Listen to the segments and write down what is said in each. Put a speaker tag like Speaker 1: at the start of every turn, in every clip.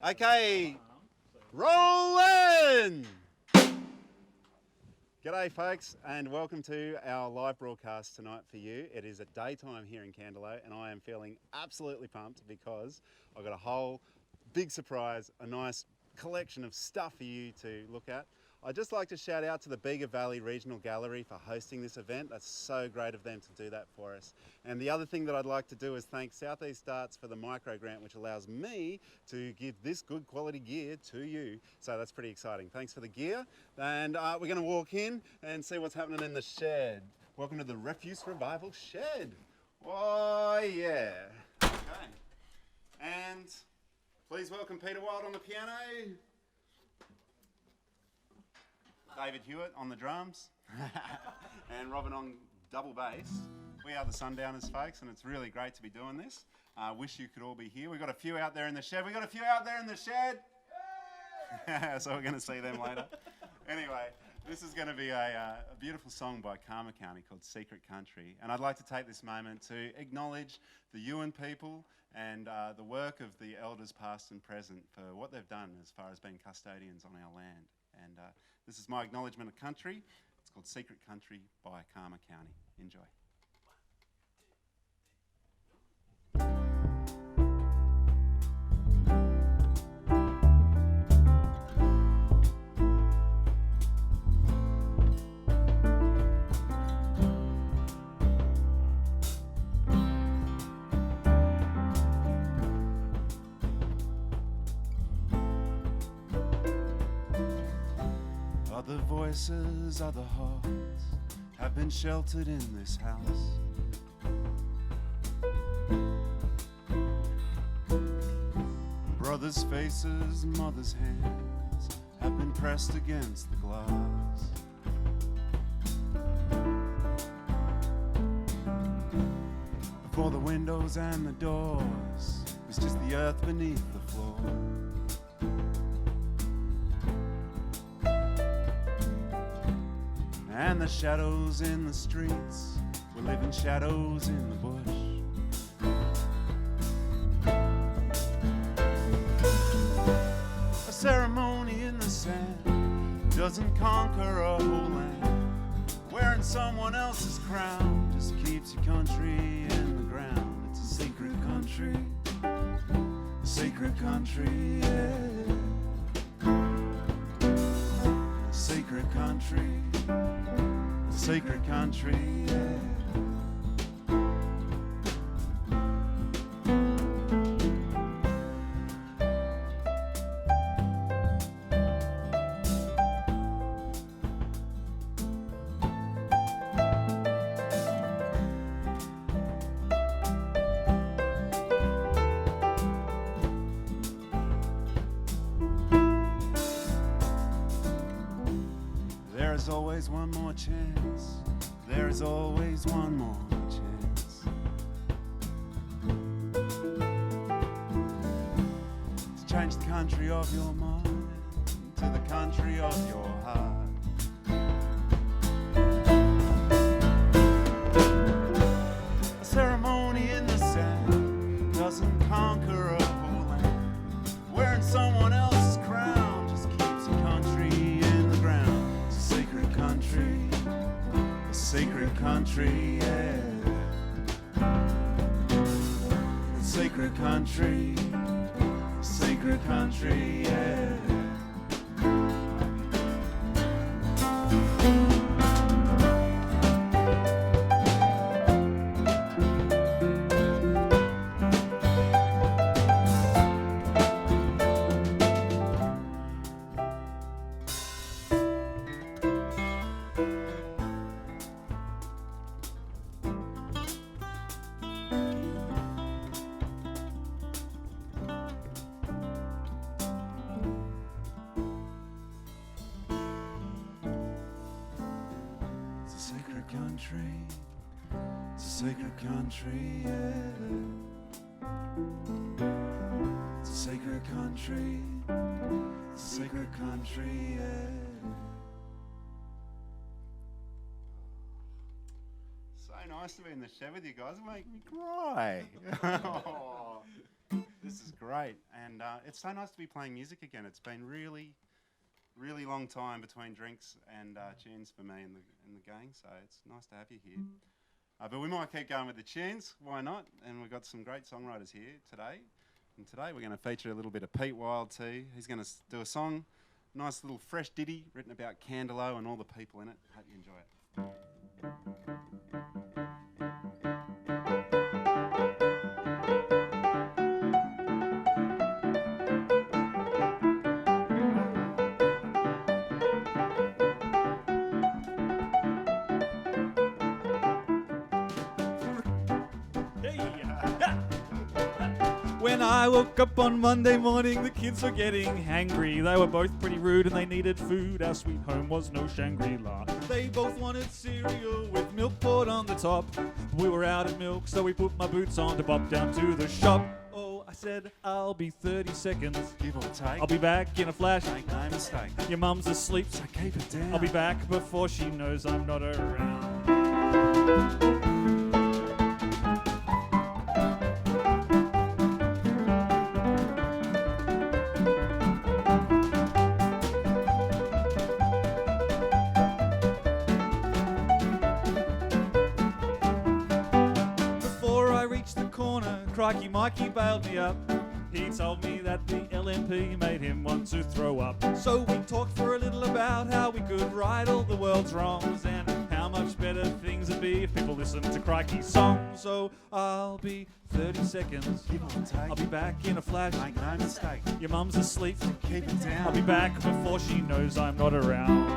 Speaker 1: Okay, rolling! G'day folks and welcome to our live broadcast tonight for you. It is a daytime here in Cantaloupe and I am feeling absolutely pumped because I've got a whole big surprise, a nice collection of stuff for you to look at. I'd just like to shout out to the Bega Valley Regional Gallery for hosting this event. That's so great of them to do that for us. And the other thing that I'd like to do is thank Southeast Arts for the micro grant, which allows me to give this good quality gear to you. So that's pretty exciting. Thanks for the gear. And we're going to walk in and see what's happening in the shed. Welcome to the Refuse Revival Shed. Oh yeah. Okay. And please welcome Peter Wild on the piano. David Hewitt on the drums, and Robyn on double bass. We are the Sundowners, folks, and it's really great to be doing this. Wish you could all be here. We've got a few out there in the shed. So we're going to see them later. Anyway, this is going to be a beautiful song by Karma County called Secret Country. And I'd like to take this moment to acknowledge the Yuin people and the work of the elders past and present for what they've done as far as being custodians on our land. And this is my acknowledgement of country. It's called Secret Country by Karma County. Enjoy. Other voices, other hearts have been sheltered in this house. Brothers' faces, mothers' hands have been pressed against the glass. Before the windows and the doors was just the earth beneath the floor. And the shadows in the streets were living shadows in the bush. A ceremony in the sand doesn't conquer a whole land. Wearing someone else's crown just keeps your country in the ground. It's a secret country, yeah. Secret country. Secret country, yeah. There is always one more chance. There is always one more chance to change the country of your mind to the country of your heart. A ceremony in the sand doesn't conquer a whole land. Wearing someone else's crown just keeps your country in the ground. It's a secret country. Secret country, yeah. Secret country, yeah. It's a sacred country, yeah. It's a sacred country. It's a sacred country, yeah. So nice to be in the shed with you guys. It makes me cry. Oh, this is great. And it's so nice to be playing music again. It's been really long time between drinks and tunes for me and the gang, so it's nice to have you here. But we might keep going with the tunes, why not? And we've got some great songwriters here today. And today we're going to feature a little bit of Pete Wild too. He's going to do a song, nice little fresh ditty written about cantaloupe and all the people in it. Hope you enjoy it.
Speaker 2: When I woke up on Monday morning, the kids were getting hangry. They were both pretty rude and they needed food. Our sweet home was no Shangri-La. They both wanted cereal with milk poured on the top. We were out of milk, so we put my boots on to pop down to the shop. Oh, I said, I'll be 30 seconds.
Speaker 1: Give or take.
Speaker 2: I'll be back in a flash.
Speaker 1: Make no mistake.
Speaker 2: Your mum's asleep,
Speaker 1: So keep it down.
Speaker 2: I'll be back before she knows I'm not around. Crikey Mikey bailed me up. He told me that the LNP made him want to throw up. So we talked for a little about how we could right all the world's wrongs and how much better things would be if people listened to Crikey's songs. So I'll be 30 seconds.
Speaker 1: Give or take.
Speaker 2: I'll be back in a flash.
Speaker 1: Make no mistake.
Speaker 2: Your mum's asleep.
Speaker 1: So keep it down.
Speaker 2: I'll be back before she knows I'm not around.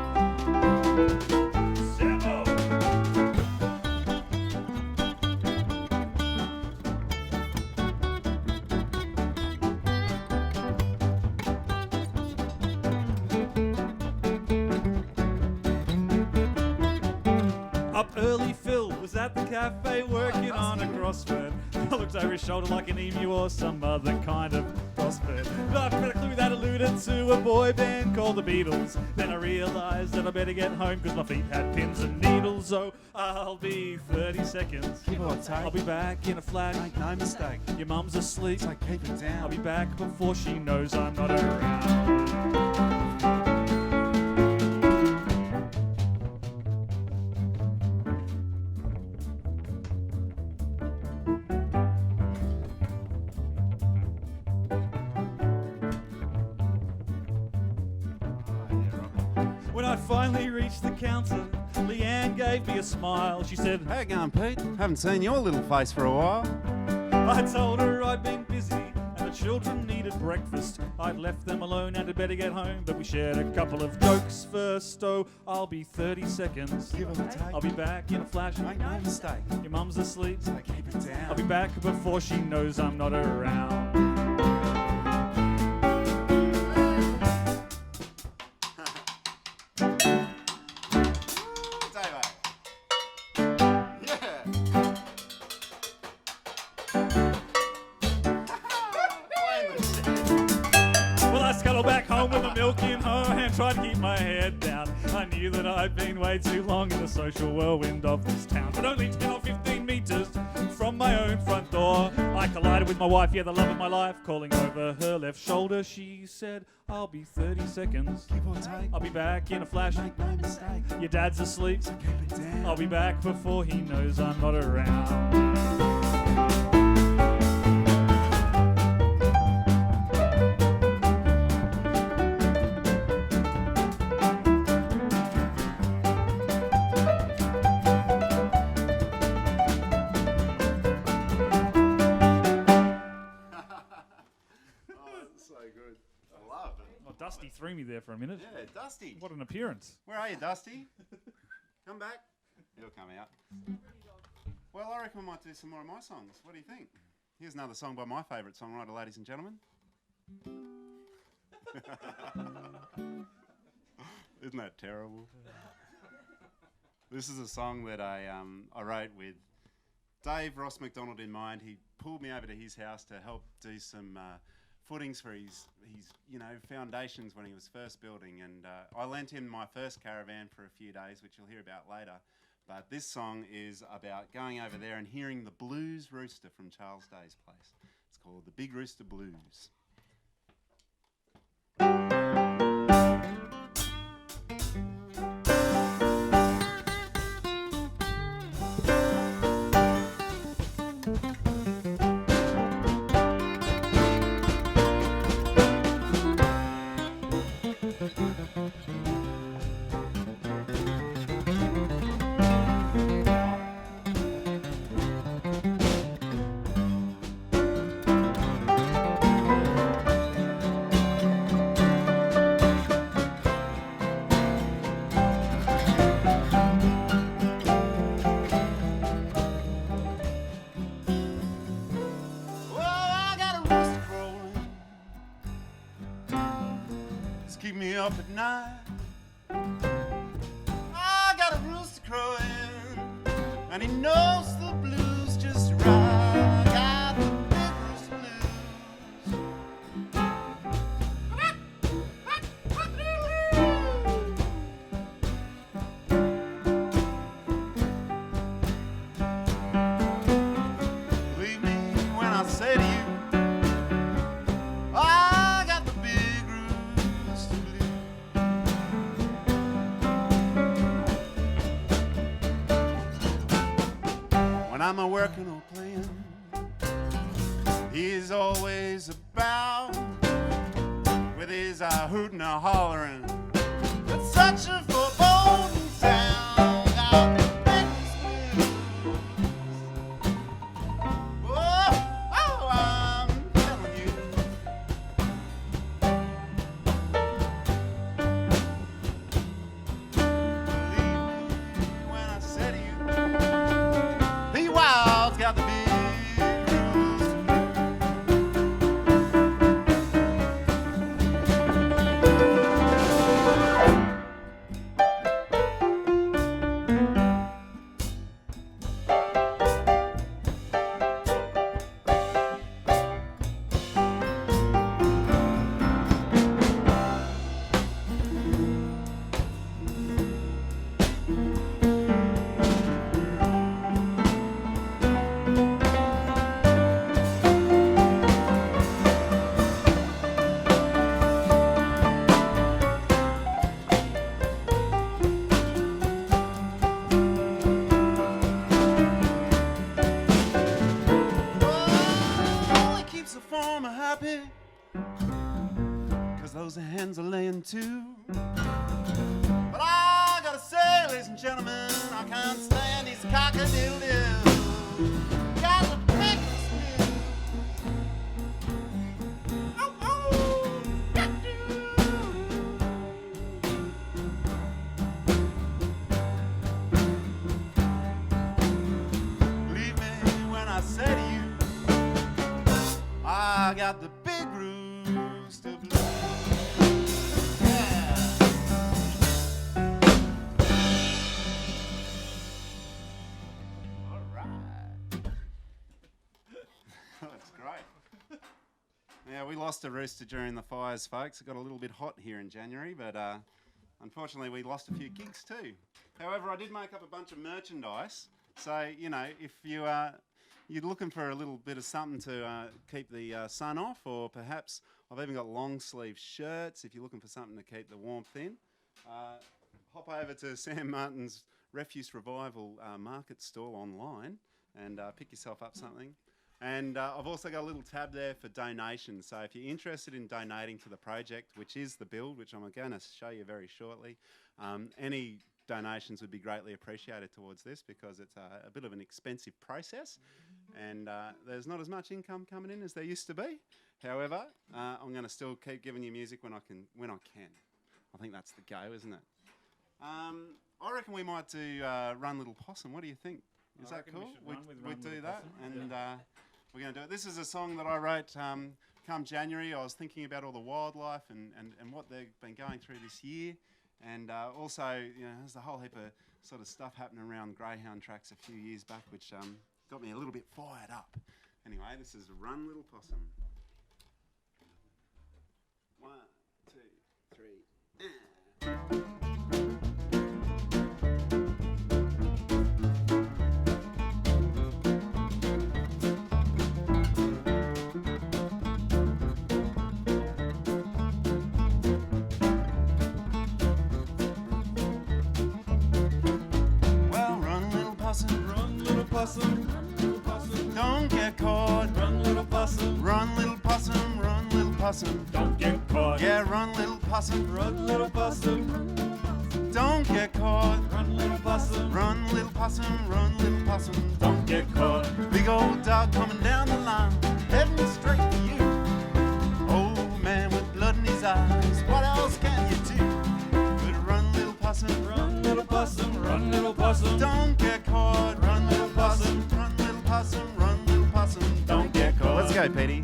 Speaker 2: Up early, Phil was at the cafe working on a crossword. I looked over his shoulder like an emu or some other kind of crossword. But I had a clue that alluded to a boy band called the Beatles. Then I realised that I better get home because my feet had pins and needles. So I'll be 30 seconds.
Speaker 1: Give or take.
Speaker 2: I'll be back in a flash.
Speaker 1: Make no mistake.
Speaker 2: Your mum's asleep.
Speaker 1: So keep it down.
Speaker 2: I'll be back before she knows I'm not around. When I finally reached the counter, Leanne gave me a smile. She said,
Speaker 1: How you going, Pete? Haven't seen your little face for a while.
Speaker 2: I told her I'd been busy and the children needed breakfast. I'd left them alone and had better get home, but we shared a couple of jokes first. Oh, I'll be 30 seconds.
Speaker 1: Give or take.
Speaker 2: I'll be back in a flash.
Speaker 1: Make no mistake.
Speaker 2: Your mum's asleep.
Speaker 1: So keep it down.
Speaker 2: I'll be back before she knows I'm not around. Back home with the milk in her hand, tried to keep my head down. I knew that I'd been way too long in the social whirlwind of this town. But only 10 or 15 metres from my own front door, I collided with my wife, yeah, the love of my life. Calling over her left shoulder, she said, I'll be 30 seconds.
Speaker 1: Give or take.
Speaker 2: I'll be back in a flash.
Speaker 1: Make no mistake.
Speaker 2: Your dad's asleep.
Speaker 1: So keep it down.
Speaker 2: I'll be back before he knows I'm not around. Dusty threw me there for a minute.
Speaker 1: Yeah, Dusty.
Speaker 2: What an appearance.
Speaker 1: Where are you, Dusty? Come back. He'll come out. Well, I reckon we might do some more of my songs. What do you think? Here's another song by my favourite songwriter, ladies and gentlemen. Isn't that terrible? This is a song that I wrote with Dave Ross McDonald in mind. He pulled me over to his house to help do some footings for his foundations when he was first building, and I lent him my first Caravan for a few days, which you'll hear about later. But this song is about going over there and hearing the blues rooster from Charles Day's place. It's called the Big Rooster Blues. Keep me up at night. I got a rooster crowing, and he knows the blues just right. Got the big rooster blues. Believe me when I say to you, I got the big rooster blues. When I'm a working or playing, he's always about with his hooting or hollering. It's such a foreboding sound. Got the big rooster blues. Oh, I'm telling you. Believe me when I say to you, P. Wild's got the big rooster happy, 'cause those hands are laying too. But I gotta say, ladies and gentlemen, I can't stand these cock-a-doodle-doos. Got the biggest blues. Oh, oh, believe me when I say to you, I got the Big Rooster Blues. Yeah. All right. That's great. Yeah, we lost a rooster during the fires, folks. It got a little bit hot here in January, but unfortunately we lost a few gigs too. However, I did make up a bunch of merchandise. So, you know, if you're looking for a little bit of something to keep the sun off, or perhaps I've even got long sleeve shirts if you're looking for something to keep the warmth in, hop over to Sam Martin's Refuse Revival market stall online and pick yourself up something. And I've also got a little tab there for donations. So if you're interested in donating to the project, which is the build, which I'm going to show you very shortly, any donations would be greatly appreciated towards this, because it's a bit of an expensive process, and there's not as much income coming in as there used to be. However, I'm going to still keep giving you music when I can. I think that's the go, isn't it? I reckon we might do Run Little Possum. What do you think? Is that cool? We do that, and we're going to do it. This is a song that I wrote come January. I was thinking about all the wildlife and what they've been going through this year. And also, you know, there's a whole heap of sort of stuff happening around greyhound tracks a few years back, which got me a little bit fired up. Anyway, this is Run Little Possum. 1, 2, 3.
Speaker 2: possum, run, little possum.
Speaker 1: Don't get caught.
Speaker 2: Run, little possum.
Speaker 1: Run, little possum, run, little possum.
Speaker 2: Don't get caught.
Speaker 1: Yeah, run, little possum.
Speaker 2: Run, little possum.
Speaker 1: Don't get caught.
Speaker 2: Run, little possum.
Speaker 1: Run, little possum, run, little possum.
Speaker 2: Don't get caught.
Speaker 1: Big old dog coming down the line, heading straight for you. Old man with blood in his eyes, what else can you do? But run, little possum.
Speaker 2: Run, little possum. Run, little possum.
Speaker 1: Don't get caught. Run, little possum. Run, little possum. Run, little possum.
Speaker 2: Don't get caught.
Speaker 1: Let's go, Petey.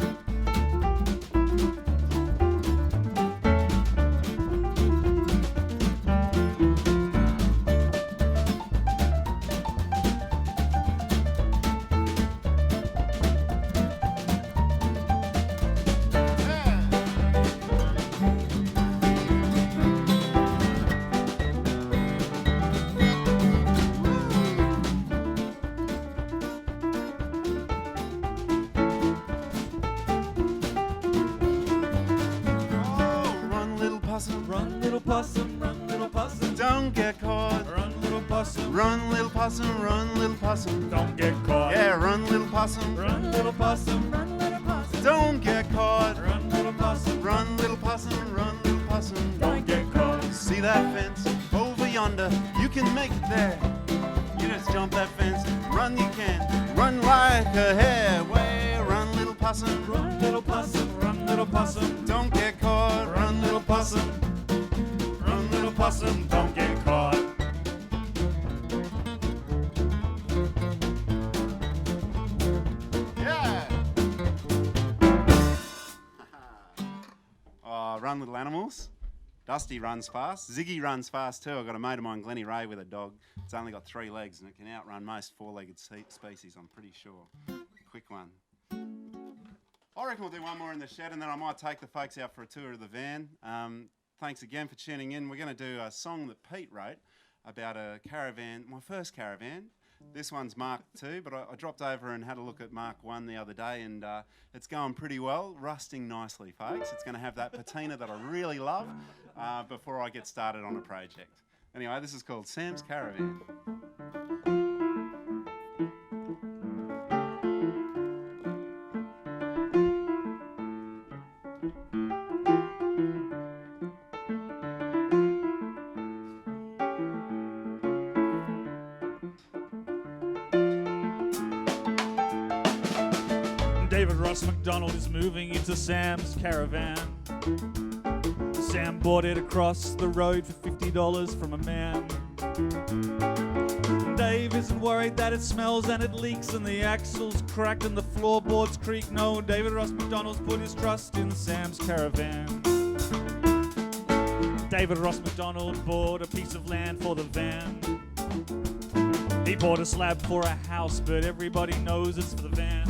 Speaker 2: Run, little possum. Run, little possum.
Speaker 1: Don't get caught.
Speaker 2: Run, little possum.
Speaker 1: Run, little possum, run, little possum.
Speaker 2: Don't get caught.
Speaker 1: Yeah, run, little possum.
Speaker 2: Run, little possum. Run, little possum.
Speaker 1: Don't get caught.
Speaker 2: Run, little possum.
Speaker 1: Run, little possum, run, little possum.
Speaker 2: Don't get caught.
Speaker 1: See that fence over yonder? You can make it there. You just jump that fence, run you can. Run like a hare. Way, run, little possum.
Speaker 2: Run, little possum. Run, little possum.
Speaker 1: Don't get caught. Run, little possum.
Speaker 2: Run, little possum. Don't get caught.
Speaker 1: Yeah. Oh, run, little animals. Dusty runs fast. Ziggy runs fast too. I've got a mate of mine, Glennie Ray, with a dog. It's only got 3 legs and it can outrun most 4-legged species, I'm pretty sure. Quick one. I reckon we'll do one more in the shed and then I might take the folks out for a tour of the van. Thanks again for tuning in. We're going to do a song that Pete wrote about a caravan, my first caravan. This one's Mark 2, but I dropped over and had a look at Mark 1 the other day and it's going pretty well, rusting nicely, folks. It's going to have that patina that I really love before I get started on a project. Anyway, this is called Sam's Caravan.
Speaker 2: David Ross McDonald is moving into Sam's Caravan. Sam bought it across the road for $50 from a man. Dave isn't worried that it smells and it leaks and the axle's cracked and the floorboards creak. No, David Ross McDonald's put his trust in Sam's Caravan. David Ross McDonald bought a piece of land for the van. He bought a slab for a house, but everybody knows it's for the van.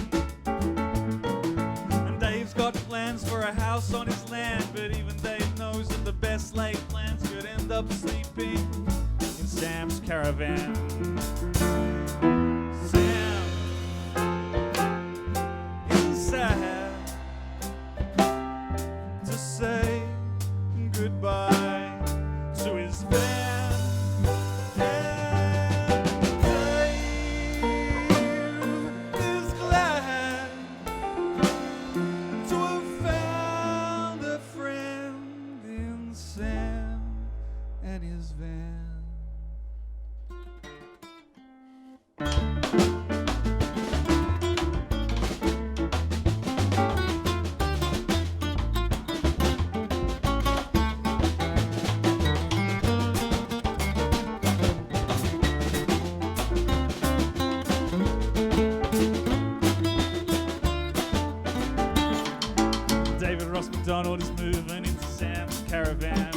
Speaker 2: And Dave's got plans for a house on his land, but even Dave knows that the best laid plans could end up sleeping in Sam's Caravan. Sam is sad to say goodbye to his van. McDonald is moving into Sam's Caravan,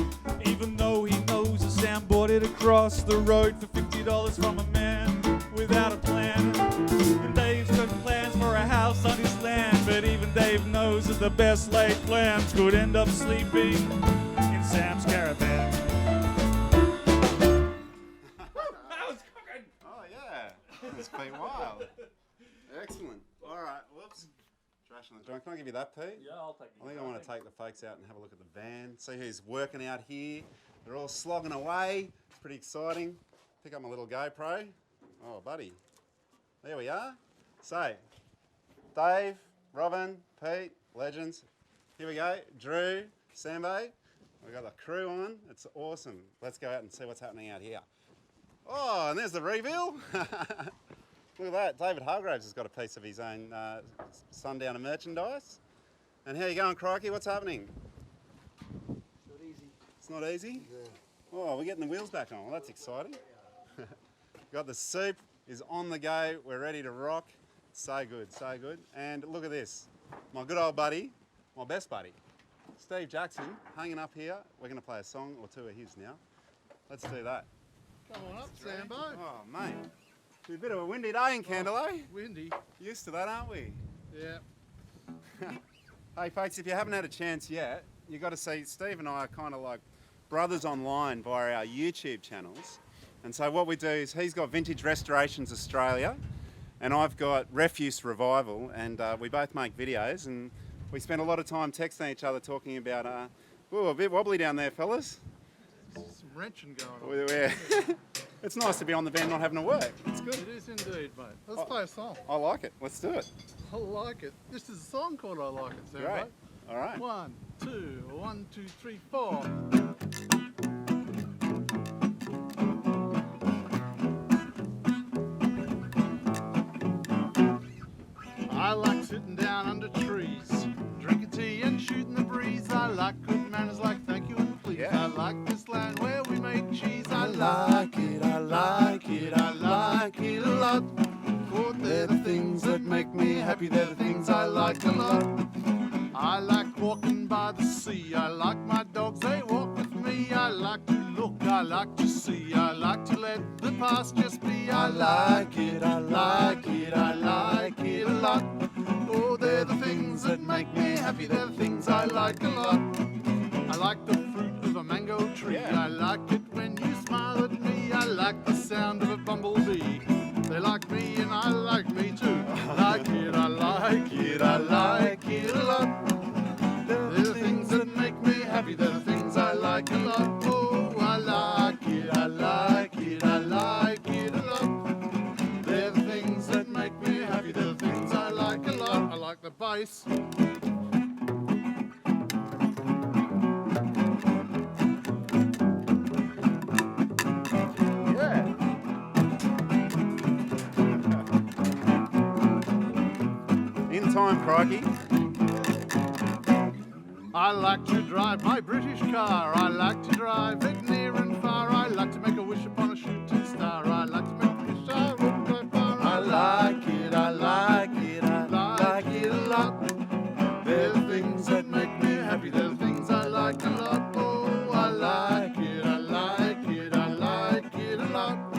Speaker 2: even though he knows that Sam bought it across the road for $50 from a man without a plan. And Dave's got plans for a house on his land, but even Dave knows that the best laid plans could end up sleeping in Sam's Caravan. That was cooking!
Speaker 1: Oh yeah, that's quite wild. Excellent. All right, whoops. Trash on the joint. Can I give you that, Pete?
Speaker 2: Yeah, I'll take it.
Speaker 1: I think I want to take the folks out and have a look at the van, see who's working out here. They're all slogging away. It's pretty exciting. Pick up my little GoPro. Oh, buddy. There we are. So, Dave, Robyn, Pete, legends. Here we go. Drew, Sambo. We've got the crew on. It's awesome. Let's go out and see what's happening out here. Oh, and there's the reveal. Look at that. David Hargraves has got a piece of his own Sundowner merchandise. And how you going, Crikey? What's happening?
Speaker 3: Not easy.
Speaker 1: It's not easy?
Speaker 3: Yeah.
Speaker 1: Oh, we're getting the wheels back on. Well, that's exciting. Got the soup is on the go. We're ready to rock. So good, so good. And look at this. My good old buddy, my best buddy, Steve Jackson, hanging up here. We're going to play a song or two of his now. Let's do that.
Speaker 3: Come on up, Sambo.
Speaker 1: Oh, mate. It's a bit of a windy day in Cantaloupe.
Speaker 3: Windy.
Speaker 1: Used to that, aren't we?
Speaker 3: Yeah.
Speaker 1: Hey, folks, if you haven't had a chance yet, you've got to see Steve and I are kind of like brothers online via our YouTube channels. And so what we do is he's got Vintage Restorations Australia and I've got Refuse Revival, and we both make videos, and we spend a lot of time texting each other talking about, ooh, a bit wobbly down there, fellas.
Speaker 3: Some wrenching going on.
Speaker 1: It's nice to be on the van not having to work. It's good.
Speaker 3: It is indeed, mate. Let's play a song.
Speaker 1: I like it. Let's do it.
Speaker 3: I like it. This is a song called I Like It, Sambo.
Speaker 1: Great. All right.
Speaker 3: 1, 2, 1, 2, 3, 4. I like sitting down under trees, drinking tea and shooting the breeze. I like good manners like thank you and please.
Speaker 1: Yeah.
Speaker 3: I like this land where we make cheese. I like it, I like it, I like it a lot. For they're the things that make me happy, they're the things I like a lot. I like walking by the sea, I like my dogs, they walk with me. I like to look, I like to see, I like to let the past just be. I like it, I like it, I like it a lot. Oh, they're the things that make me happy, they're the things I like a lot. I like the fruit of a mango tree,
Speaker 1: Yeah.
Speaker 3: I like it when you smile at me. I like the sound of a bumblebee, they like me and I like me too. I like it, I like it, I like it a lot. They're the things that make me happy, they're the things I like a lot. Oh, I like it, I like it, I like it a lot. They're the things that make me happy, they're the things I like a lot. I like the bass.
Speaker 1: Yeah. In time, Crikey.
Speaker 3: I like to drive my British car, I like to drive it near and far. I like to make a wish upon a shooting star, I like to make a wish I won't go far. I like it, I like it, I like it a lot. They're the things that make me happy, they're the things I like a lot. Oh, I like it, I like it, I like it a lot.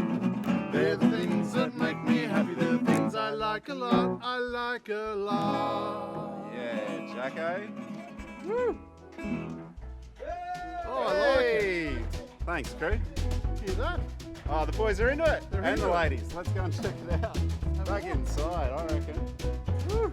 Speaker 3: They're the things that make me happy, they're the things I like a lot. I like a lot.
Speaker 1: Yeah, Jacko. Woo!
Speaker 3: Oh, I like it.
Speaker 1: Hey! Thanks, crew.
Speaker 3: Hear that?
Speaker 1: Oh, the boys are into it.
Speaker 3: They're
Speaker 1: and
Speaker 3: into
Speaker 1: the
Speaker 3: it.
Speaker 1: ladies. Let's go and check it out. Back inside, I reckon. Woo!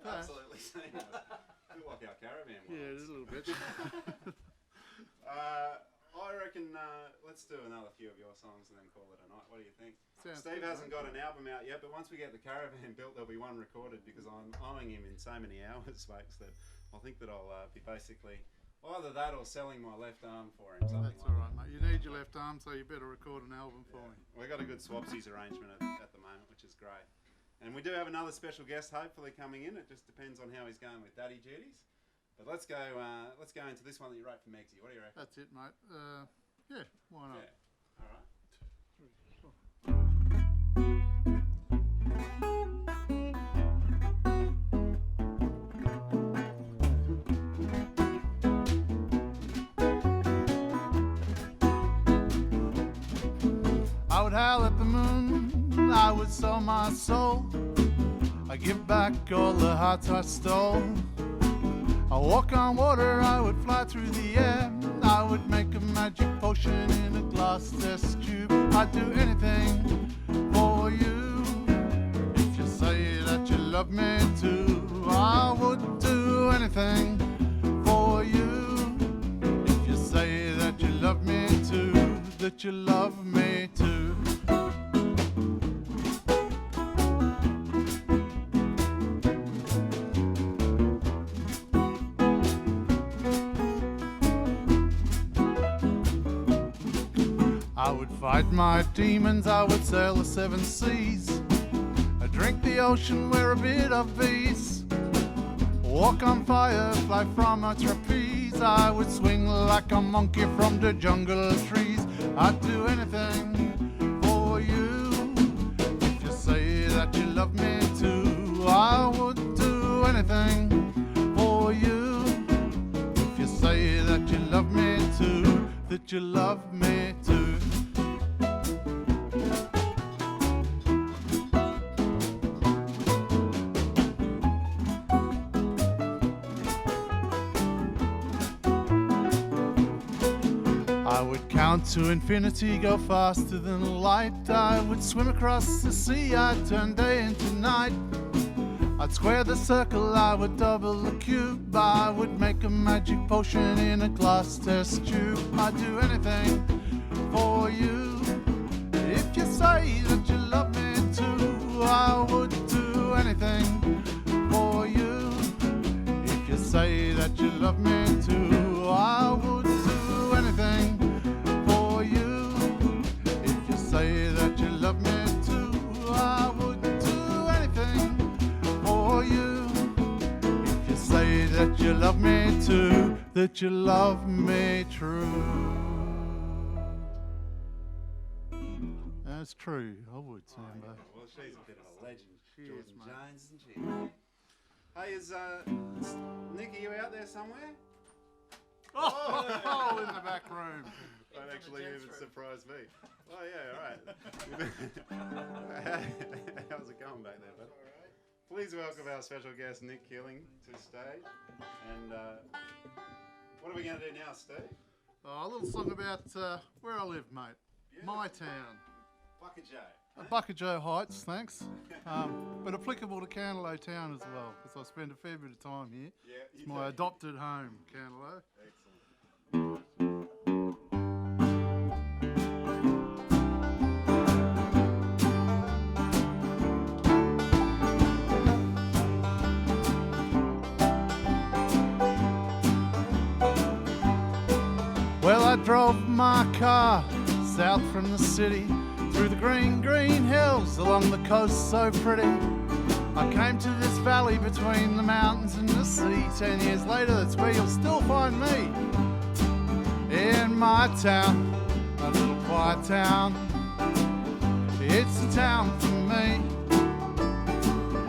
Speaker 1: Absolutely seamless. Feel like our Caravan one.
Speaker 3: Yeah, it is a little bit.
Speaker 1: I reckon let's do another few of your songs and then call it a night. What do you think? Steve hasn't got an album out yet, but once we get the Caravan built, there'll be one recorded because I'm owing him in so many hours, folks, that I think that I'll be basically either that or selling my left arm for him.
Speaker 3: That's all right, mate. You need your left arm, so you better record an album for me.
Speaker 1: We've got a good swapsies arrangement at the moment, which is great. And we do have another special guest hopefully coming in. It just depends on how he's going with daddy duties. But let's go into this one that you wrote for Megsy. What do you reckon?
Speaker 3: That's it, mate. Yeah, why not?
Speaker 1: Yeah. All right.
Speaker 3: I would howl at the moon, I would sell my soul, I give back all the hearts I stole. I walk on water, I would fly through the air, I would make a magic potion in a glass test tube. I'd do anything for you, if you say that you love me too. I would do anything for you, if you say that you love me too, that you love me too. I would fight my demons, I would sail the seven seas, I'd drink the ocean, wear a bit of peace, walk on fire, fly from a trapeze, I would swing like a monkey from the jungle trees. I'd do anything for you, if you say that you love me too. I would do anything for you, if you say that you love me too, that you love me too. I would count to infinity, go faster than light. I would swim across the sea, I'd turn day into night. I'd square the circle, I would double the cube. I would make a magic potion in a glass test tube. I'd do anything for you, if you say that you love me too. I would do anything for you, if you say that you love me too. I would do anything for you, if you say that you love me too. I would do anything for you, if you say that you love me too, that you love me true. That's true, I would, Sambo.
Speaker 1: Well, she's a bit of a legend.
Speaker 3: She
Speaker 1: Jordan
Speaker 3: is, mate.
Speaker 1: Jones, isn't she? Hey, is Nick, are you out there somewhere?
Speaker 3: Oh, in the back room.
Speaker 1: That actually even surprised me. Oh yeah, all right. How's it going back there, bud? Please welcome our special guest Nick Keeling to stage. And what are we going to do now, Steve?
Speaker 3: Oh, a little song about where I live, mate. My town.
Speaker 1: Bucket Joe.
Speaker 3: Bucket Joe Heights, thanks. But applicable to Cantaloupe town as well, because I spend a fair bit of time here.
Speaker 1: Yeah,
Speaker 3: It's my adopted home, Cantaloupe.
Speaker 1: Excellent.
Speaker 3: Well, I drove my car south from the city, through the green, green hills, along the coast so pretty. I came to this valley between the mountains and the sea. 10 years later, that's where you'll still find me. In my town, a little quiet town. It's a town for me.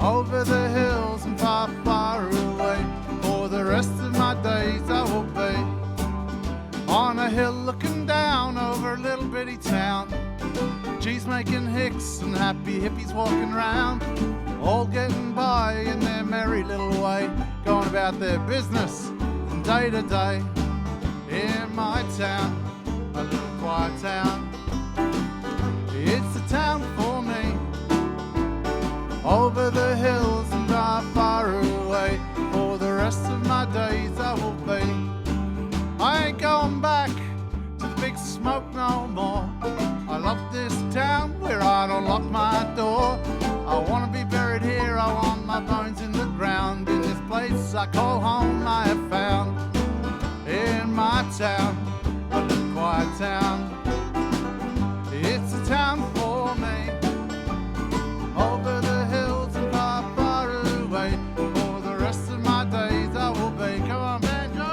Speaker 3: Over the hills and far, far away. For the rest of my days I will be on a hill looking down over a little bitty town. Cheese making hicks and happy hippies walking round, all getting by in their merry little way, going about their business from day to day. In my town, a little quiet town, it's a town for me. Over the hills and far, far away, for the rest of my days I will be. I ain't going back to the big smoke no more. I love this town where I don't lock my door. I wanna be buried here, I want my bones in the ground. In this place I call home I have found. In my town, a little quiet town. It's a town for me. Over the hills and far, far away. For the rest of my days I will be. Come on, Banjo!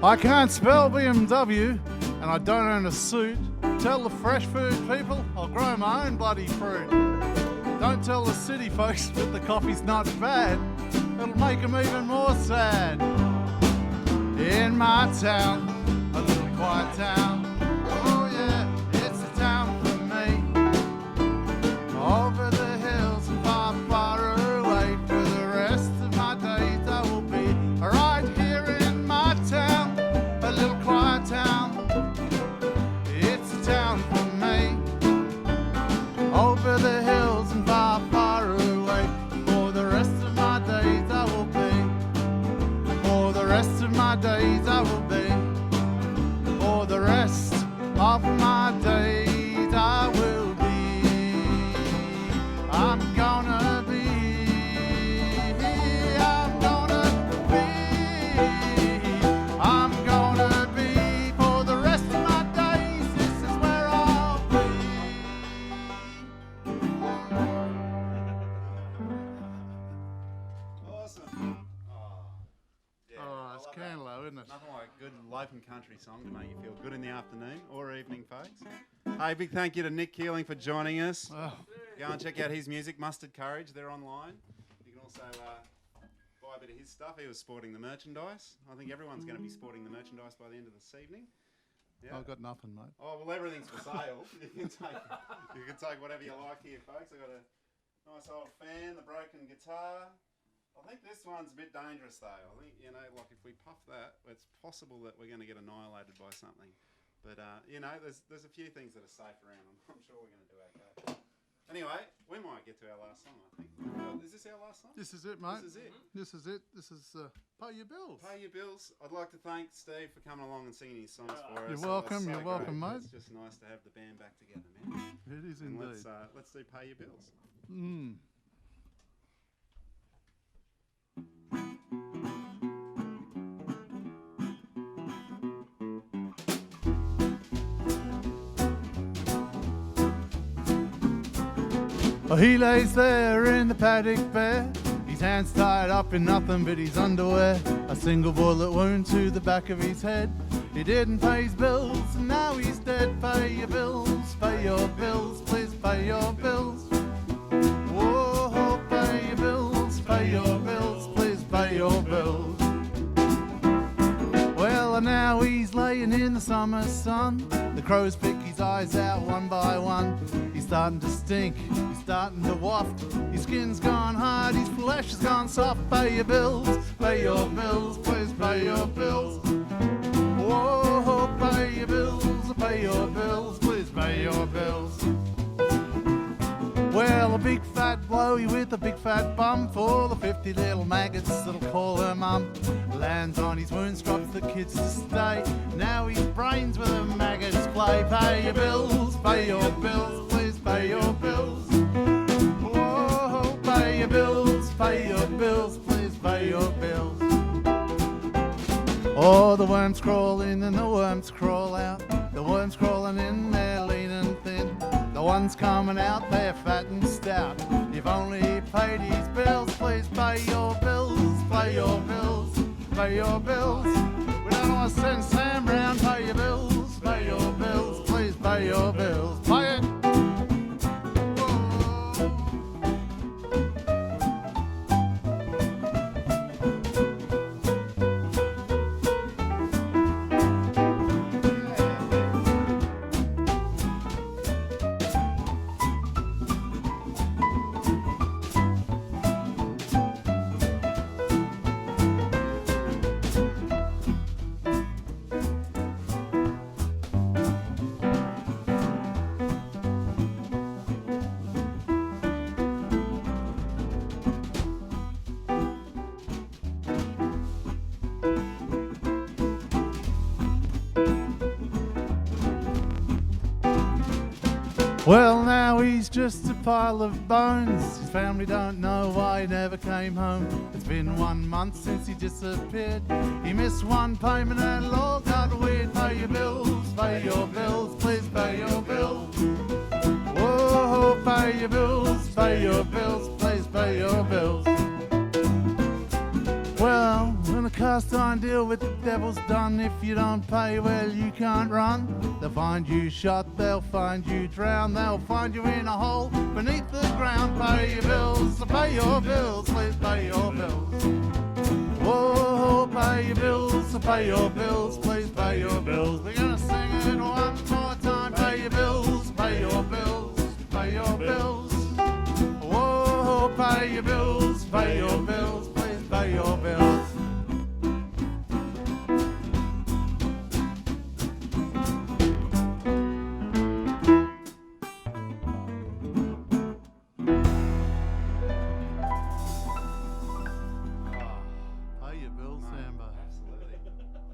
Speaker 3: I can't spell BMW and I don't own a suit. Tell the fresh food people I'll grow my own bloody fruit. Don't tell the city folks that the coffee's not bad. It'll make them even more sad. In my town, a little quiet town. Oh yeah, it's a town for me. Over the hills and far, far away. For the rest of my days I will be right here in my town. A little quiet town, it's a town for me. Over the hills and far, far away. For the rest of my days I will be. For the rest of my days I will be. For the rest of my days I will be. I'm gonna be. I'm gonna be. I'm gonna be. For the rest of my days, this is where I'll be.
Speaker 1: Awesome. Yeah,
Speaker 3: Oh,
Speaker 1: I
Speaker 3: it's
Speaker 1: love that.
Speaker 3: cantaloupe, isn't it?
Speaker 1: Nothing like a good local country song to make you feel good in the afternoon or evening, folks. Hey, big thank you to Nick Keeling for joining us.
Speaker 3: Oh,
Speaker 1: Go and check out his music, Mustard Courage. They're online. You can also buy a bit of his stuff. He was sporting the merchandise. I think everyone's going to be sporting the merchandise by the end of this evening. Yeah.
Speaker 3: I've got nothing, mate.
Speaker 1: Oh, well, everything's for sale. You can take whatever you like here, folks. I've got a nice old fan, the broken guitar. I think this one's a bit dangerous, though. I think, like if we puff that, it's possible that we're going to get annihilated by something. But, there's a few things that are safe around. I'm sure we're going to do okay. Anyway, we might get to our last song, I think. Is this our last song?
Speaker 3: This is it, mate.
Speaker 1: This is it.
Speaker 3: This is it. This is Pay Your Bills.
Speaker 1: Pay your bills. I'd like to thank Steve for coming along and singing his songs for us.
Speaker 3: You're
Speaker 1: That
Speaker 3: welcome,
Speaker 1: was so
Speaker 3: you're welcome,
Speaker 1: great.
Speaker 3: mate.
Speaker 1: It's just nice to have the band back together, man.
Speaker 3: It is
Speaker 1: And
Speaker 3: indeed.
Speaker 1: let's do Pay Your Bills.
Speaker 3: Mm. Oh, he lays there in the paddock bare, his hands tied up in nothing but his underwear. A single bullet wound to the back of his head. He didn't pay his bills, and now he's dead. Pay your bills, please pay your bills. Whoa, pay your bills, please pay your bills. Well, and now he's laying in the summer sun. The crows pick his eyes out one by one. He's starting to stink, he's starting to waft. His skin's gone hard, his flesh has gone soft. Pay your bills, please pay your bills. Whoa, pay your bills, please pay your bills. Well, a big fat blowy with a big fat bum, full of 50 little maggots that'll call her mum, lands on his wounds, drops the kids to stay. Now his brains with the maggots play. Pay your bills, please pay your bills. Whoa, pay your bills, please pay your bills. Oh, the worms crawl in and the worms crawl out. The worms crawling in, they're lean and thin. The ones coming out, they're fat and stout. If only he paid his bills, please pay your bills, pay your bills, pay your bills. We don't want to send Sam round. Pay your bills, please pay your bills. Pay it. Well, now he's just a pile of bones. His family don't know why he never came home. It's been 1 month since he disappeared. He missed one payment and law got weird. Pay your bills, please pay your bills. Whoa, pay your bills, please pay your bills. Well, when the cast iron deal with the devil's done, if you don't pay, well, you can't run. They'll find you shot, they'll find you drowned, they'll find you in a hole beneath the ground. Pay your bills, please pay your bills. Whoa, pay your bills, please pay your bills. We're gonna sing it one more time. Pay your bills, pay your bills, pay your bills. Whoa, pay your bills, please pay your bills.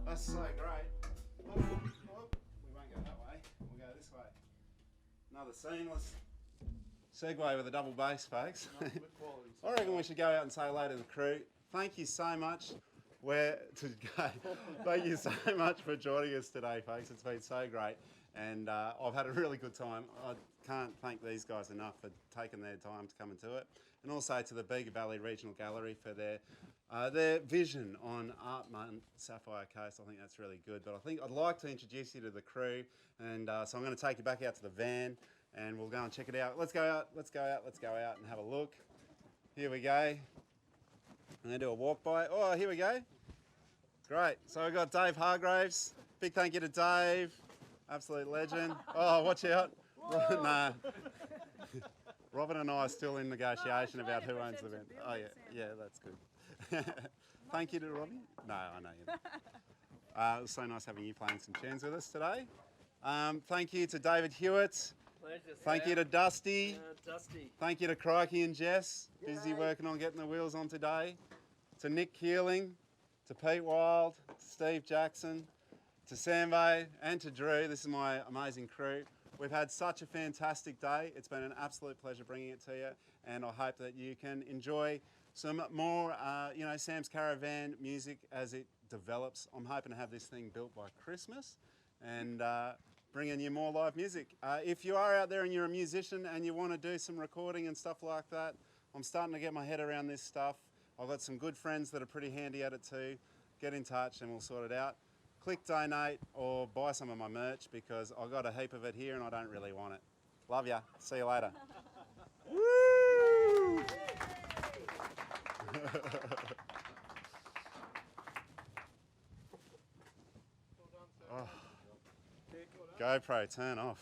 Speaker 1: That's so great. We won't go that way. We'll go this way. Another seamless segue with a double bass, folks. I reckon we should go out and say hello to the crew. Thank you so much. Thank you so much for joining us today, folks. It's been so great, and I've had a really good time. I can't thank these guys enough for taking their time to come and do it, and also to the Bega Valley Regional Gallery for their vision on Art Month Sapphire Coast. I think that's really good. But I think I'd like to introduce you to the crew, and so I'm going to take you back out to the van, and we'll go and check it out. Let's go out and have a look. Here we go. I'm going to do a walk by. Oh, here we go. Great. So we've got Dave Hargraves. Big thank you to Dave. Absolute legend. Oh, watch out. Nah. Robyn and I are still in negotiation about who owns the van. Oh, yeah, that's good. Thank you to Robyn. No, I know you. It was so nice having you playing some tunes with us today. Thank you to David Hewitt.
Speaker 4: Pleasure,
Speaker 1: Thank you to Dusty.
Speaker 4: Dusty.
Speaker 1: Thank you to Crikey and Jess. Busy working on getting the wheels on today. To Nick Keeling, to Pete Wild, to Steve Jackson, to Sambo, and to Drew. This is my amazing crew. We've had such a fantastic day. It's been an absolute pleasure bringing it to you, and I hope that you can enjoy some more, Sam's Caravan music as it develops. I'm hoping to have this thing built by Christmas and bringing you more live music. If you are out there and you're a musician and you want to do some recording and stuff like that, I'm starting to get my head around this stuff. I've got some good friends that are pretty handy at it too. Get in touch and we'll sort it out. Click donate or buy some of my merch because I've got a heap of it here and I don't really want it. Love ya. See you later. Woo! Oh. GoPro, turn off.